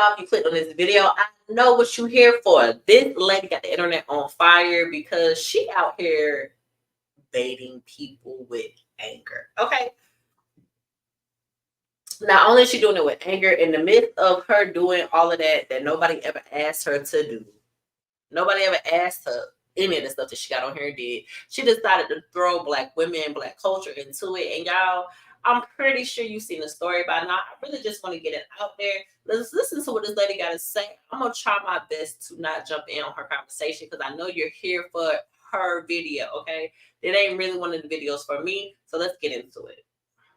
off, you clicked on this video. I know what you here for. This lady got the internet on fire because she out here baiting people with anger. Okay. Not only is she doing it with anger, in the midst of her doing all of that nobody ever asked her to do. Nobody ever asked her any of the stuff that she got on here and did. She decided to throw Black women and Black culture into it. And y'all, I'm pretty sure you've seen the story by now. I really just want to get it out there. Let's listen to what this lady got to say. I'm going to try my best to not jump in on her conversation because I know you're here for her video, okay? It ain't really one of the videos for me, so let's get into it.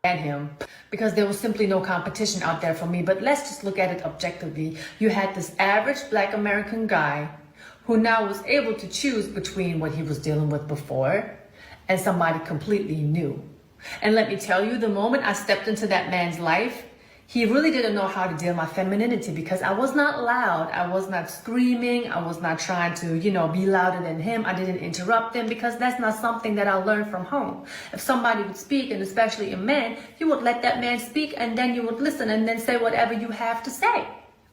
And him, because there was simply no competition out there for me. But let's just look at it objectively. You had this average Black American guy who now was able to choose between what he was dealing with before and somebody completely new. And let me tell you, the moment I stepped into that man's life, he really didn't know how to deal with my femininity because I was not loud. I was not screaming. I was not trying to, be louder than him. I didn't interrupt him because that's not something that I learned from home. If somebody would speak, and especially a man, you would let that man speak and then you would listen and then say whatever you have to say,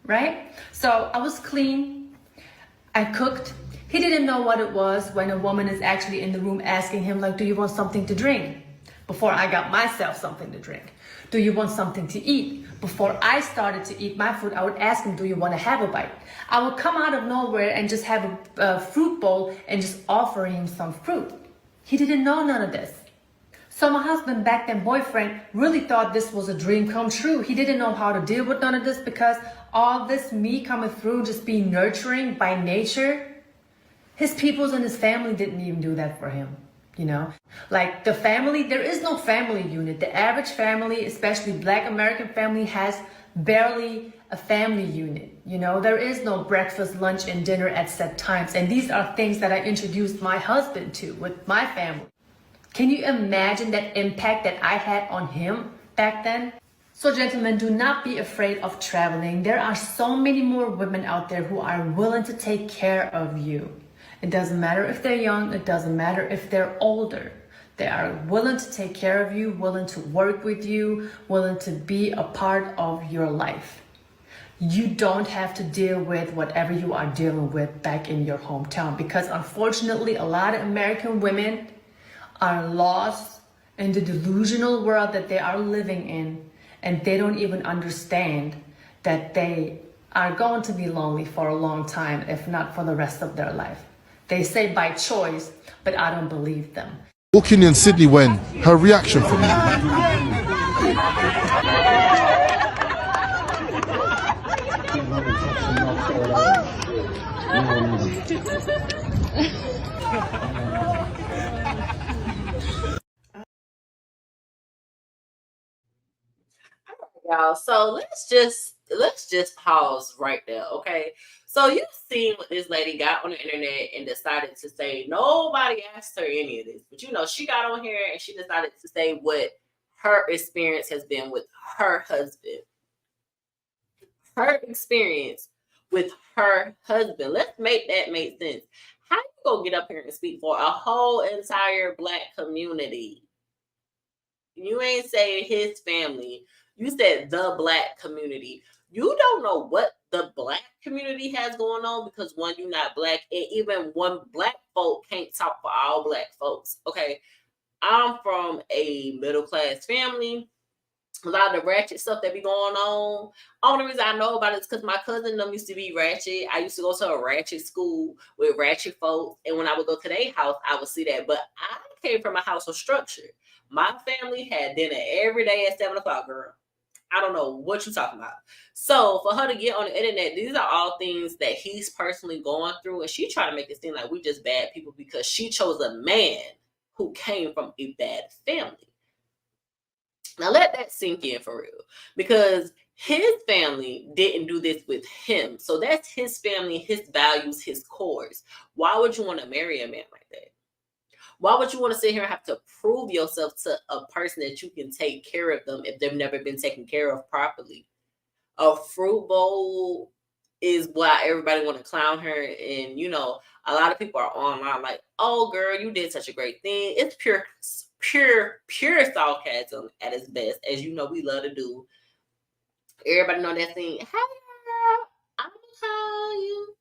right? So I was clean. I cooked. He didn't know what it was when a woman is actually in the room asking him, like, do you want something to drink? Before I got myself something to drink. Do you want something to eat? Before I started to eat my food, I would ask him, do you want to have a bite? I would come out of nowhere and just have a fruit bowl and just offer him some fruit. He didn't know none of this. So my husband, back then boyfriend, really thought this was a dream come true. He didn't know how to deal with none of this because all this me coming through, just being nurturing by nature, his peoples and his family didn't even do that for him. Like the family, there is no family unit. The average family, especially Black American family, has barely a family unit. There is no breakfast, lunch, and dinner at set times. And these are things that I introduced my husband to with my family. Can you imagine that impact that I had on him back then? So gentlemen, do not be afraid of traveling. There are so many more women out there who are willing to take care of you. It doesn't matter if they're young. It doesn't matter if they're older. They are willing to take care of you, willing to work with you, willing to be a part of your life. You don't have to deal with whatever you are dealing with back in your hometown because unfortunately, a lot of American women are lost in the delusional world that they are living in, and they don't even understand that they are going to be lonely for a long time, if not for the rest of their life. They say by choice, but I don't believe them. Walking in Sydney when her reaction from me. Y'all, so let's just pause right there, okay? So you've seen what this lady got on the internet and decided to say nobody asked her any of this, but she got on here and she decided to say what her experience has been with her husband. Her experience with her husband. Let's make that make sense. How you gonna get up here and speak for a whole entire Black community? You ain't saying his family. You said the Black community. You don't know what the Black community has going on because one, you're not Black, and even one Black folk can't talk for all Black folks. Okay, I'm from a middle class family. A lot of the ratchet stuff that be going on. Only reason I know about it is because my cousin them used to be ratchet. I used to go to a ratchet school with ratchet folks, and when I would go to their house, I would see that. But I came from a house of structure. My family had dinner every day at 7 o'clock, girl. I don't know what you're talking about. So for her to get on the internet, these are all things that he's personally going through, and she tried to make it seem like we just bad people because she chose a man who came from a bad family. Now let that sink in for real, because his family didn't do this with him. So that's his family, his values, his cores. Why would you want to marry a man like that? Why would you want to sit here and have to prove yourself to a person that you can take care of them if they've never been taken care of properly? A fruit bowl is why everybody want to clown her. And, a lot of people are online like, oh, girl, you did such a great thing. It's pure sarcasm at its best, as we love to do. Everybody know that thing. Hey, girl, tell you?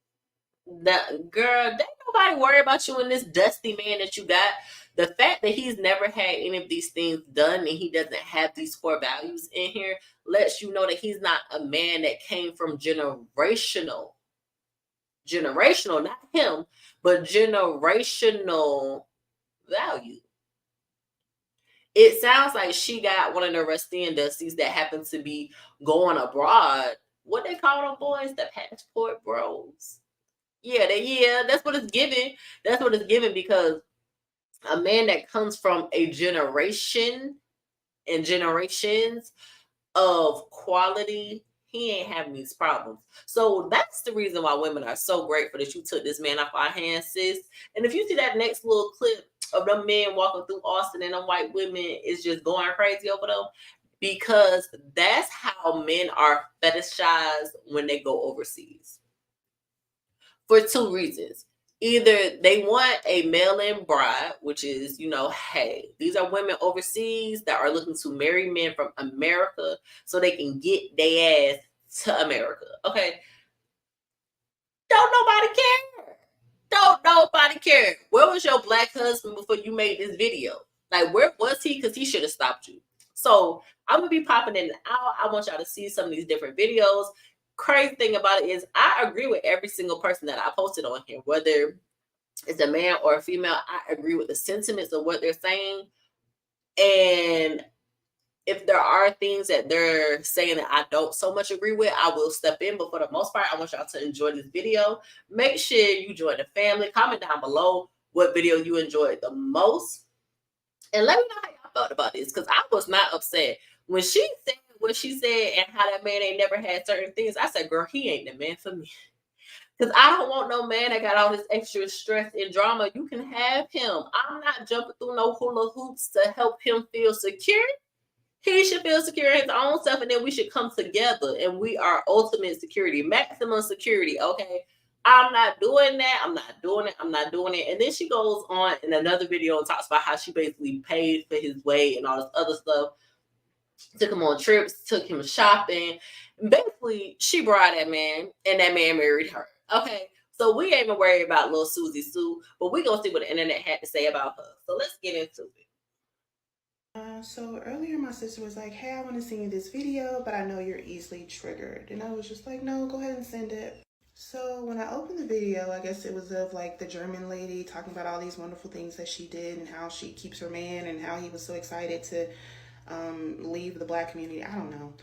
That girl, ain't nobody worry about you and this dusty man that you got. The fact that he's never had any of these things done and he doesn't have these core values in here lets you know that he's not a man that came from generational, not him, but generational value. It sounds like she got one of the rusty and dusties that happens to be going abroad. What they call them boys? The passport bros. Yeah, that's what it's giving. That's what it's giving, because a man that comes from a generation and generations of quality, he ain't having these problems. So that's the reason why women are so grateful that you took this man off our hands, sis. And if you see that next little clip of them men walking through Austin and them white women is just going crazy over them, because that's how men are fetishized when they go overseas. For two reasons. Either they want a mail-in bride, which is, hey, these are women overseas that are looking to marry men from America so they can get their ass to America. Okay. Don't nobody care. Don't nobody care. Where was your black husband before you made this video? Like, where was he? Because he should have stopped you. So I'm going to be popping in and out. I want y'all to see some of these different videos. Crazy thing about it is I agree with every single person that I posted on here, whether it's a man or a female. I agree with the sentiments of what they're saying. And if there are things that they're saying that I don't so much agree with, I will step in. But for the most part, I want y'all to enjoy this video. Make sure you join the family. Comment down below what video you enjoyed the most. And let me know how y'all felt about this, because I was not upset. When she said what she said and how that man ain't never had certain things, I said, girl, he ain't the man for me. Because I don't want no man that got all this extra stress and drama. You can have him. I'm not jumping through no hula hoops to help him feel secure. He should feel secure in his own self, and then we should come together, and we are ultimate security, maximum security, okay? I'm not doing that. I'm not doing it. I'm not doing it. And then she goes on in another video and talks about how she basically paid for his way and all this other stuff. Took him on trips, took him shopping. Basically, she brought that man, and that man married her. Okay, so we ain't even worried about little Susie Sue, but we gonna see what the internet had to say about her. So let's get into it. So earlier my sister was like, hey, I want to send you this video, but I know you're easily triggered. And I was just like, no, go ahead and send it. So when I opened the video, I guess it was of like the German lady talking about all these wonderful things that she did and how she keeps her man and how he was so excited to leave the black community. I don't know.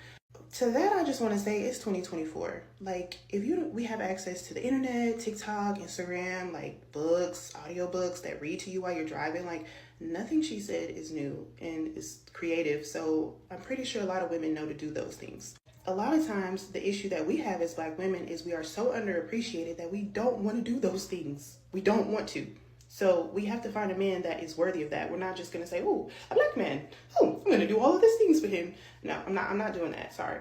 To that, I just want to say it's 2024. Like, we have access to the internet, TikTok, Instagram, like books, audiobooks that read to you while you're driving. Like, nothing she said is new and is creative. So I'm pretty sure a lot of women know to do those things. A lot of times the issue that we have as black women is we are so underappreciated that we don't want to do those things. We don't want to. So we have to find a man that is worthy of that. We're not just going to say, oh, a black man. Oh, I'm going to do all of these things for him. No, I'm not doing that. Sorry.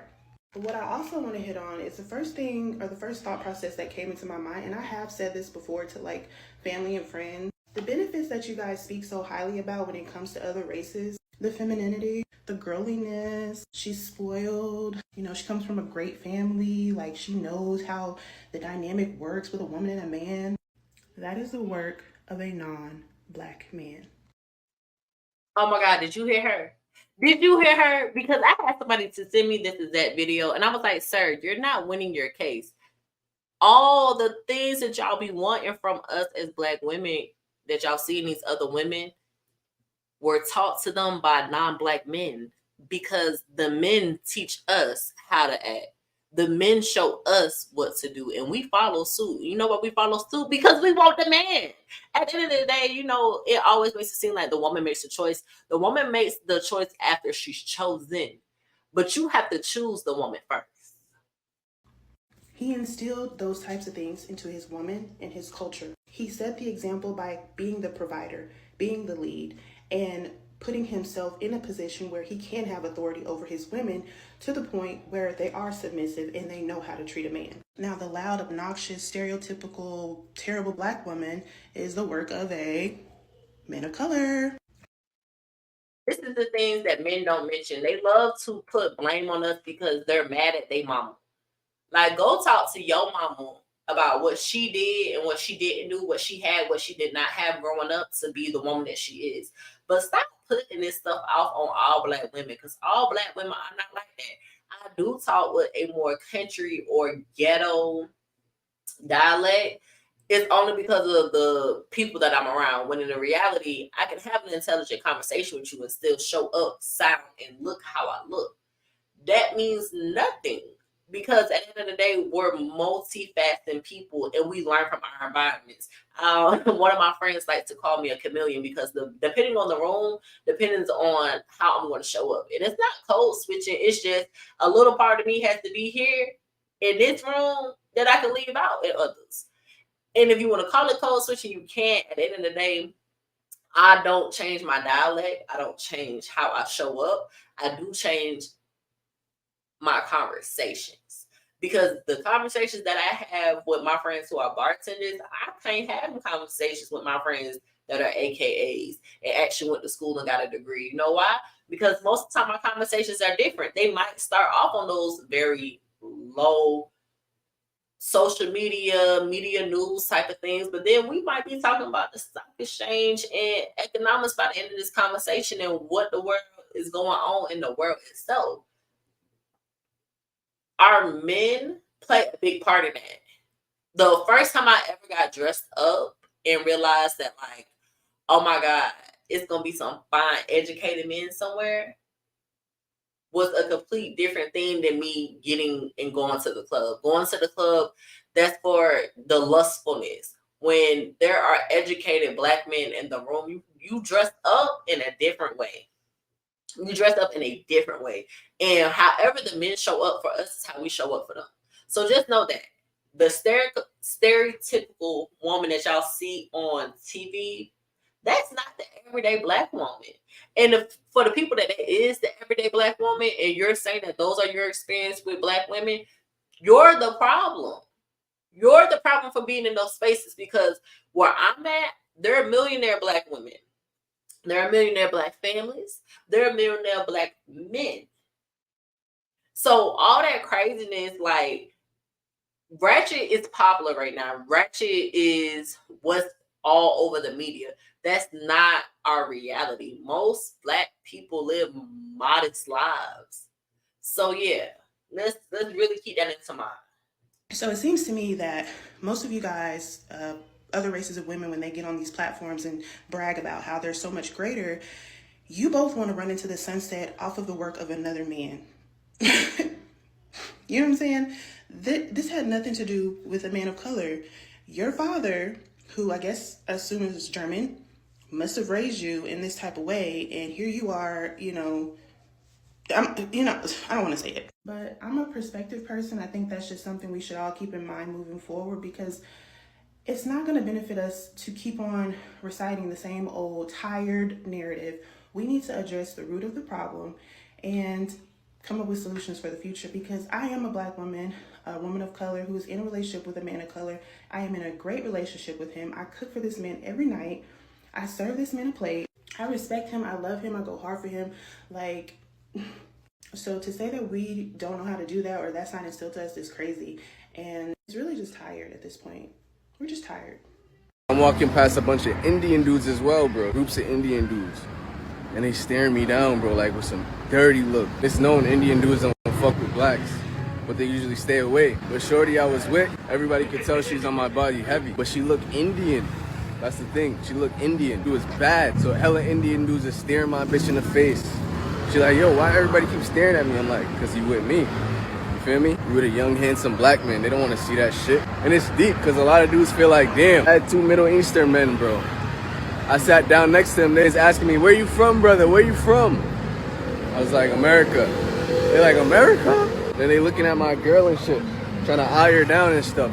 But what I also want to hit on is the first thing or the first thought process that came into my mind. And I have said this before to like family and friends. The benefits that you guys speak so highly about when it comes to other races, the femininity, the girliness, she's spoiled, she comes from a great family, like she knows how the dynamic works with a woman and a man. That is the work of a non-black man. Oh my God, did you hear her? Did you hear her? Because I had somebody to send me this exact video, and I was like, sir, you're not winning your case. All the things that y'all be wanting from us as black women that y'all see in these other women were taught to them by non-black men, because the men teach us how to act. The men show us what to do, and we follow suit. You know what we follow suit? Because we want the man. At the end of the day, it always makes it seem like the woman makes the choice. The woman makes the choice after she's chosen, but you have to choose the woman first. He instilled those types of things into his woman and his culture. He set the example by being the provider, being the lead, and putting himself in a position where he can have authority over his women to the point where they are submissive and they know how to treat a man. Now, the loud, obnoxious, stereotypical, terrible black woman is the work of a man of color. This is the things that men don't mention. They love to put blame on us because they're mad at their mama. Like, go talk to your mama about what she did and what she didn't do, what she had, what she did not have growing up to be the woman that she is. But stop putting this stuff off on all Black women, because all Black women are not like that. I do talk with a more country or ghetto dialect. It's only because of the people that I'm around, when in the reality, I can have an intelligent conversation with you and still show up, sound, and look how I look. That means nothing, because at the end of the day, we're multifaceted people and we learn from our environments. One of my friends likes to call me a chameleon, because depending on the room, depends on how I'm going to show up. And it's not code switching. It's just a little part of me has to be here in this room that I can leave out in others. And if you want to call it code switching, you can't. At the end of the day, I don't change my dialect. I don't change how I show up. I do change my conversations, because the conversations that I have with my friends who are bartenders, I can't have conversations with my friends that are AKAs and actually went to school and got a degree. You know why? Because most of the time my conversations are different. They might start off on those very low social media news type of things, but then we might be talking about the stock exchange and economics by the end of this conversation and what the world is going on in the world itself. Our men play a big part in that. The first time I ever got dressed up and realized that, like, oh my God, it's gonna be some fine educated men somewhere, was a complete different thing than me getting and going to the club. Going to the club, that's for the lustfulness. When there are educated Black men in the room, you dress up in a different way. You dress up in a different way. And however the men show up for us is how we show up for them. So just know that the stereotypical woman that y'all see on TV, that's not the everyday Black woman. And for the people that is the everyday Black woman, and you're saying that those are your experience with Black women, you're the problem. You're the problem for being in those spaces, because where I'm at, there are millionaire Black women. There are millionaire Black families. There are millionaire Black men. So all that craziness, like, ratchet is popular right now. Ratchet is what's all over the media. That's not our reality. Most Black people live modest lives. So yeah, let's really keep that into mind. So it seems to me that most of you guys, other races of women, when they get on these platforms and brag about how they're so much greater, you both want to run into the sunset off of the work of another man. You know what I'm saying? This had nothing to do with a man of color. Your father, who I guess assumes is German, must have raised you in this type of way, and here you are, I don't want to say it, but I'm a perspective person. I think that's just something we should all keep in mind moving forward, because it's not going to benefit us to keep on reciting the same old tired narrative. We need to address the root of the problem and come up with solutions for the future, because I am a Black woman, a woman of color who is in a relationship with a man of color. I am in a great relationship with him. I cook for this man every night. I serve this man a plate. I respect him. I love him. I go hard for him. Like, so to say that we don't know how to do that, or that's not instilled to us, is crazy. And it's really just tired at this point. We're just tired. I'm walking past a bunch of Indian dudes as well, bro. Groups of Indian dudes. And they staring me down, bro, like with some dirty look. It's known Indian dudes don't fuck with Blacks, but they usually stay away. But shorty I was with, everybody could tell she's on my body heavy, but she looked Indian. That's the thing, she looked Indian. It was bad, so hella Indian dudes are staring my bitch in the face. She like, yo, why everybody keep staring at me? I'm like, cause you with me. You feel me? You with a young, handsome Black man. They don't want to see that shit. And it's deep, cause a lot of dudes feel like, damn, I had 2 Middle Eastern men, bro. I sat down next to them. They was asking me, where you from, brother? Where you from? I was like, America. They're like, America? Then they looking at my girl and shit, trying to eye her down and stuff.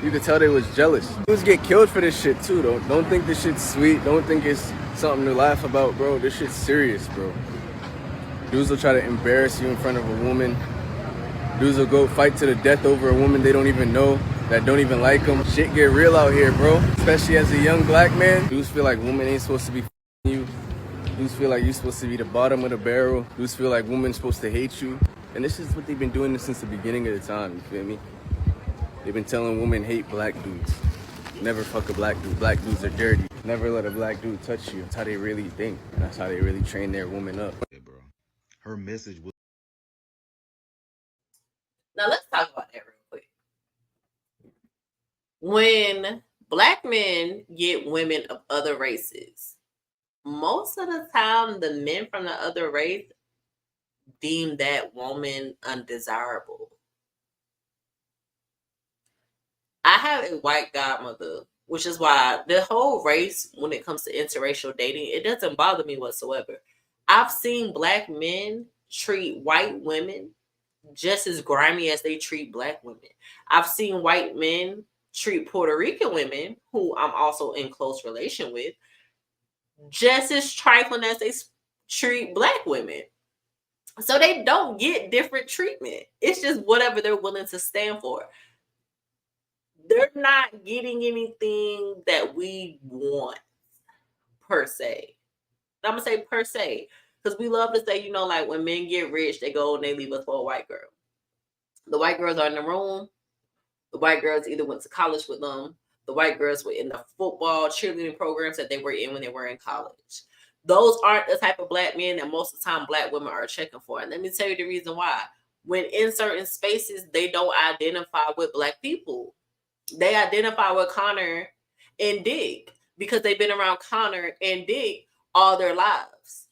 You could tell they was jealous. Dudes get killed for this shit too, though. Don't think this shit's sweet. Don't think it's something to laugh about, bro. This shit's serious, bro. Dudes will try to embarrass you in front of a woman. Dudes will go fight to the death over a woman they don't even know, that don't even like them. Shit get real out here, bro. Especially as a young Black man. Dudes feel like women ain't supposed to be you. Dudes feel like you're supposed to be the bottom of the barrel. Dudes feel like women's supposed to hate you. And this is what they've been doing since the beginning of the time, you feel me? They've been telling women hate black dudes. Never fuck a black dude. Black dudes are dirty. Never let a black dude touch you. That's how they really think. And that's how they really train their women up. Yeah, bro. Her message was. Now let's talk about that real quick. When black men get women of other races, most of the time the men from the other race deem that woman undesirable. I have a white godmother, which is why the whole race, when it comes to interracial dating, it doesn't bother me whatsoever. I've seen black men treat white women just as grimy as they treat black women. I've seen white men treat Puerto Rican women, who I'm also in close relation with, just as trifling as they treat black women. So they don't get different treatment. It's just whatever they're willing to stand for. They're not getting anything that we want, per se. I'm going to say per se, because we love to say, you know, like when men get rich, they go and they leave us for a white girl. The white girls are in the room. The white girls either went to college with them. The white girls were in the football, cheerleading programs that they were in when they were in college. Those aren't the type of black men that most of the time black women are checking for. And let me tell you the reason why. When in certain spaces, they don't identify with black people. They identify with Connor and Dick because they've been around Connor and Dick all their lives.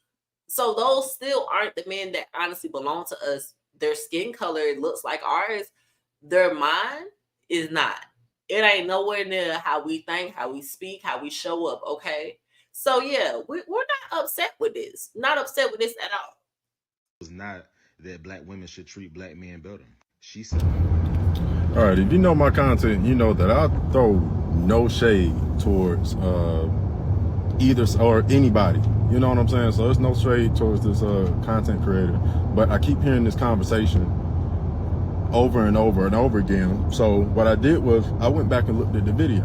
So those still aren't the men that honestly belong to us. Their skin color looks like ours. Their mind is not. It ain't nowhere near how we think, how we speak, how we show up, okay? So yeah, we're not upset with this. Not upset with this at all. Was not that black women should treat black men better. She said. All right, if you know my content, you know that I throw no shade towards either or anybody. You know what I'm saying? So there's no shade towards this content creator. But I keep hearing this conversation over and over and over again. So what I did was I went back and looked at the video.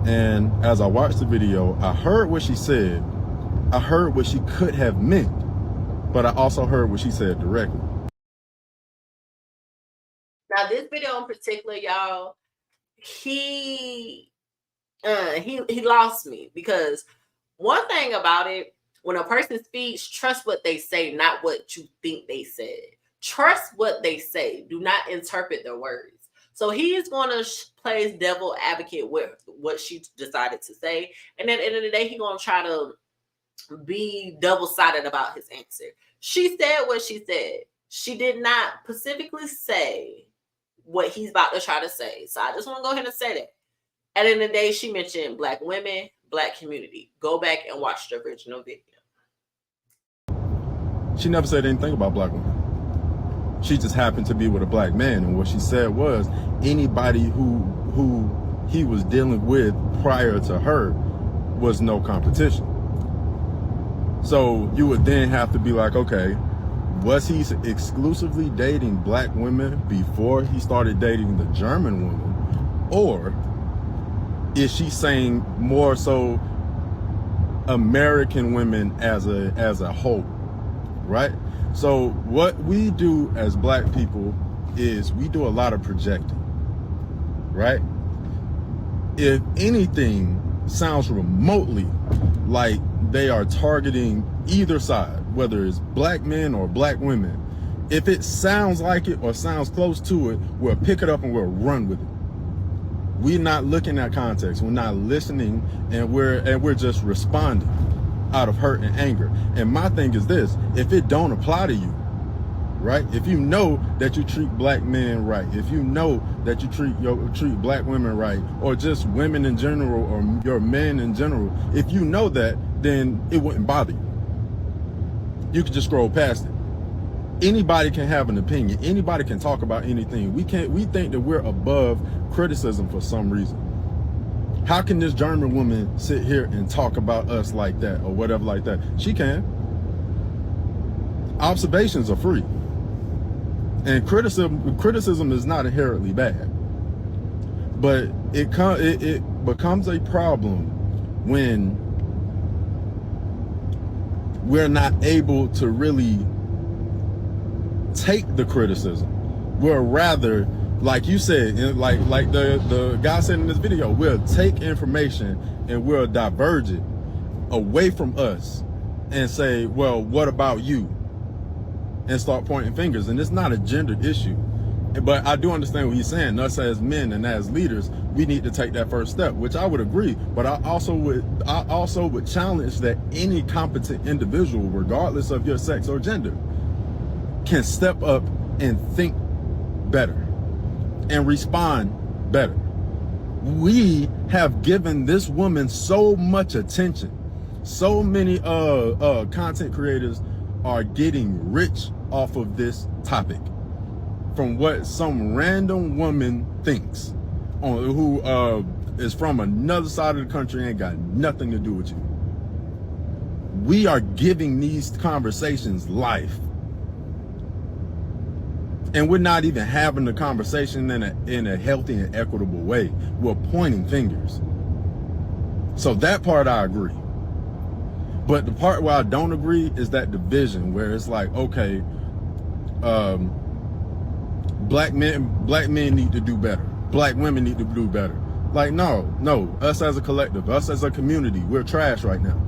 And as I watched the video, I heard what she said. I heard what she could have meant. But I also heard what she said directly. Now, this video in particular, y'all, he lost me because one thing about it, when a person speaks, trust what they say, not what you think they said. Trust what they say. Do not interpret their words. So he's going to play devil advocate with what she decided to say. And at the end of the day, he's going to try to be double-sided about his answer. She said what she said. She did not specifically say what he's about to try to say. So I just want to go ahead and say that. At the end of the day, she mentioned black women, black community. Go back and watch the original video. She never said anything about black women. She just happened to be with a black man. And what she said was anybody who he was dealing with prior to her was no competition. So you would then have to be like, okay, was he exclusively dating black women before he started dating the German woman? Or is she saying more so American women as a whole, right? So what we do as black people is we do a lot of projecting, right? If anything sounds remotely like they are targeting either side, whether it's black men or black women, if it sounds like it or sounds close to it, we'll pick it up and we'll run with it. We're not looking at context. We're not listening, and we're just responding out of hurt and anger. And my thing is this: if it don't apply to you, right? If you know that you treat black men right, if you know that you treat black women right, or just women in general, or your men in general, if you know that, then it wouldn't bother you. You could just scroll past it. Anybody can have an opinion. Anybody can talk about anything. We think that we're above criticism for some reason. How can this German woman sit here and talk about us like that or whatever like that? She can. Observations are free. And criticism is not inherently bad. But it becomes a problem when we're not able to really take the criticism. We're rather like you said, and like the guy said in this video, we'll take information and we'll diverge it away from us and say, well, what about you? And start pointing fingers. And it's not a gendered issue. But I do understand what he's saying. Us as men and as leaders, we need to take that first step, which I would agree. But I also would challenge that any competent individual, regardless of your sex or gender, can step up and think better and respond better. We have given this woman so much attention. So many content creators are getting rich off of this topic from what some random woman thinks, who is from another side of the country and ain't got nothing to do with you. We are giving these conversations life. And we're not even having the conversation in a healthy and equitable way. We're pointing fingers. So that part I agree. But the part where I don't agree is that division where it's like, okay, black men need to do better. Black women need to do better. Like, no, us as a collective, us as a community, we're trash right now.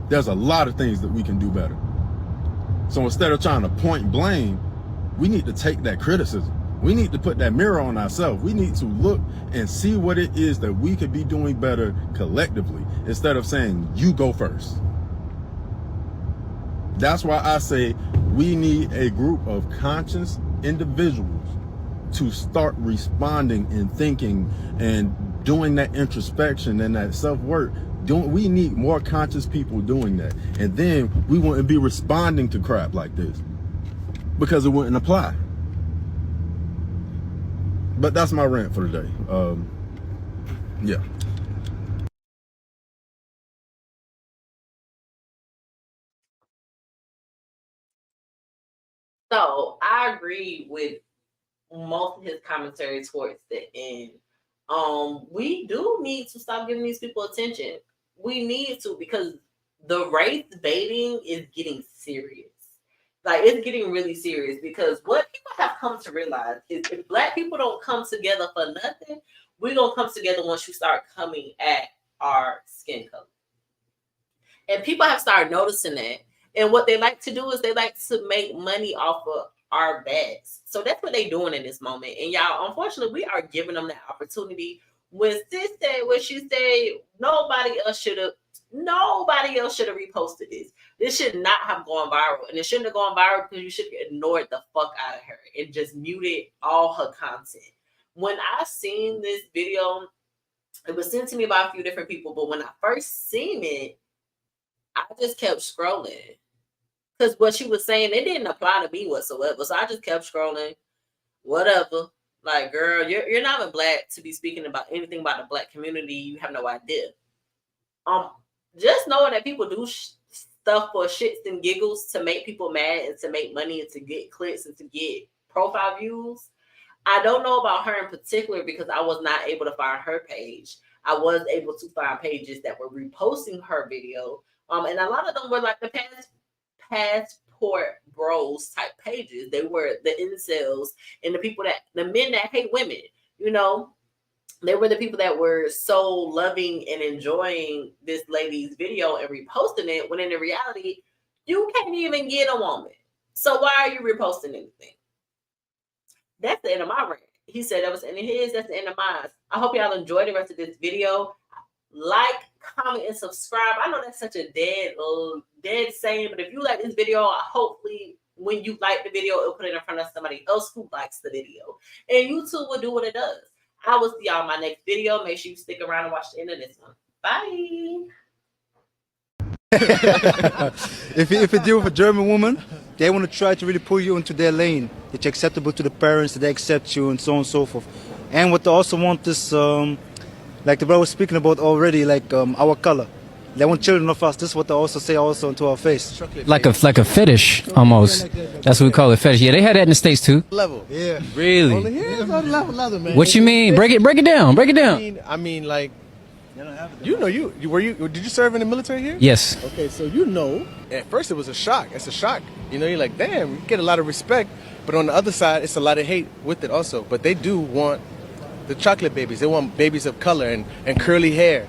There's a lot of things that we can do better. So instead of trying to point blame, we need to take that criticism. We need to put that mirror on ourselves. We need to look and see what it is that we could be doing better collectively instead of saying, you go first. That's why I say we need a group of conscious individuals to start responding and thinking and doing that introspection and that self-work. We need more conscious people doing that. And then we wouldn't be responding to crap like this because it wouldn't apply. But that's my rant for today. Yeah. So I agree with most of his commentary towards the end. We do need to stop giving these people attention. We need to, because the race baiting is getting serious. Like, it's getting really serious, because what people have come to realize is if black people don't come together for nothing, we're going to come together once you start coming at our skin color. And people have started noticing that. And what they like to do is they like to make money off of our backs. So that's what they're doing in this moment. And y'all, unfortunately, we are giving them that opportunity. When sis said what she said, nobody else should have reposted this. This should not have gone viral. And it shouldn't have gone viral because you should have ignored the fuck out of her and just muted all her content. When I seen this video, it was sent to me by a few different people, but when I first seen it, I just kept scrolling. Because what she was saying, it didn't apply to me whatsoever. So I just kept scrolling. Whatever. Like, girl, you're not even black to be speaking about anything about the black community. You have no idea. Just knowing that people do stuff for shits and giggles to make people mad and to make money and to get clicks and to get profile views. I don't know about her in particular because I was not able to find her page. I was able to find pages that were reposting her video. And a lot of them were like the passport bros type pages. They were the incels and the men that hate women, you know. They were the people that were so loving and enjoying this lady's video and reposting it, when in reality, you can't even get a woman. So why are you reposting anything? That's the end of my rant. He said that was the end of his. That's the end of mine. I hope y'all enjoy the rest of this video. Like, comment, and subscribe. I know that's such a dead saying, but if you like this video, hopefully when you like the video, it'll put it in front of somebody else who likes the video. And YouTube will do what it does. I will see y'all in my next video. Make sure you stick around and watch the end of this one. Bye. If you deal with a German woman, they want to try to really pull you into their lane. That you're acceptable to the parents, that they accept you, and so on and so forth. And what they also want is, like the brother was speaking about already, like our color. They want children of us. This is what they also say also into our face. Like a fetish, almost. That's what we call it, fetish. Yeah, they had that in the States too. Level. Yeah. Really? Only here it's on level, man. What you mean? Break it down. Break it down. I mean, like, did you serve in the military here? Yes. Okay, so you know, at first it was a shock. It's a shock. You know, you're like, damn, you get a lot of respect But on the other side, it's a lot of hate with it also. But they do want the chocolate babies. They want babies of color and curly hair.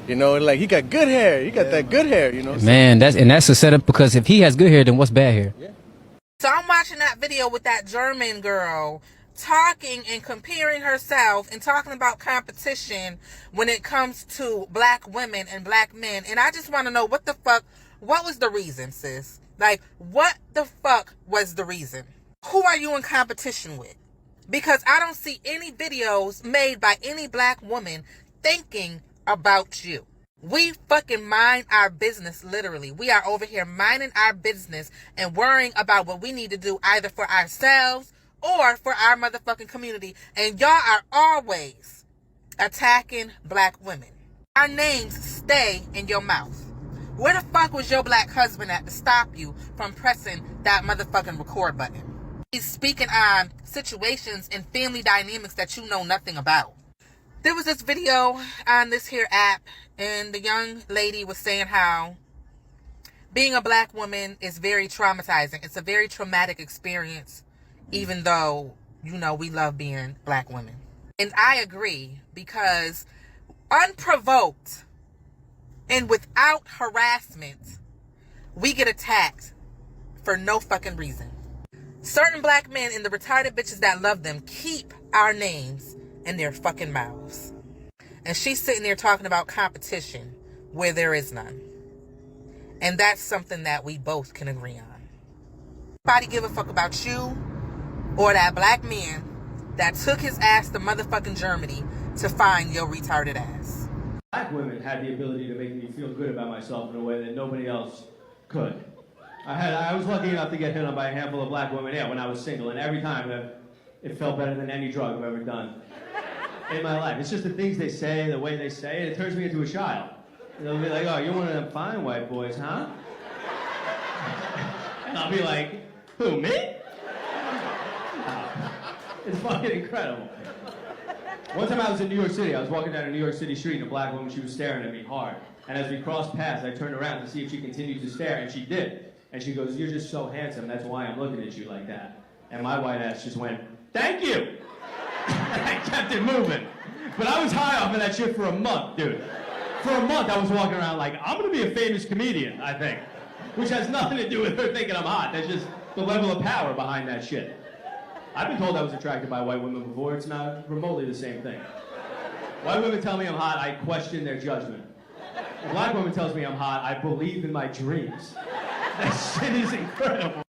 You know, like he got good hair. He got that good hair, you know. Man, that's a setup because if he has good hair, then what's bad hair? Yeah. So I'm watching that video with that German girl talking and comparing herself and talking about competition when it comes to black women and black men. And I just want to know what was the reason, sis? Like, what the fuck was the reason? Who are you in competition with? Because I don't see any videos made by any black woman thinking about you. We fucking mind our business, literally. We are over here minding our business and worrying about what we need to do either for ourselves or for our motherfucking community. And y'all are always attacking black women. Our names stay in your mouth. Where the fuck was your black husband at to stop you from pressing that motherfucking record button? He's speaking on situations and family dynamics that you know nothing about. There was this video on this here app, and the young lady was saying how being a black woman is very traumatizing. It's a very traumatic experience, even though, you know, we love being black women. And I agree, because unprovoked and without harassment, we get attacked for no fucking reason. Certain black men and the retarded bitches that love them keep our names in their fucking mouths. And she's sitting there talking about competition where there is none. And that's something that we both can agree on. Nobody give a fuck about you or that black man that took his ass to motherfucking Germany to find your retarded ass. Black women had the ability to make me feel good about myself in a way that nobody else could. I was lucky enough to get hit on by a handful of black women, when I was single, and every time it felt better than any drug I've ever done in my life. It's just the things they say, the way they say it, it turns me into a child. And they'll be like, oh, you're one of them fine white boys, huh? And I'll be like, who, me? It's fucking incredible. One time I was in New York City. I was walking down a New York City street, and a black woman, she was staring at me hard. And as we crossed paths, I turned around to see if she continued to stare, and she did. And she goes, you're just so handsome, that's why I'm looking at you like that. And my white ass just went, thank you! And I kept it moving. But I was high off of that shit for a month, dude. For a month, I was walking around like, I'm gonna be a famous comedian, I think. Which has nothing to do with her thinking I'm hot. That's just the level of power behind that shit. I've been told I was attracted by white women before. It's not remotely the same thing. White women tell me I'm hot, I question their judgment. A black woman tells me I'm hot, I believe in my dreams. That shit is incredible.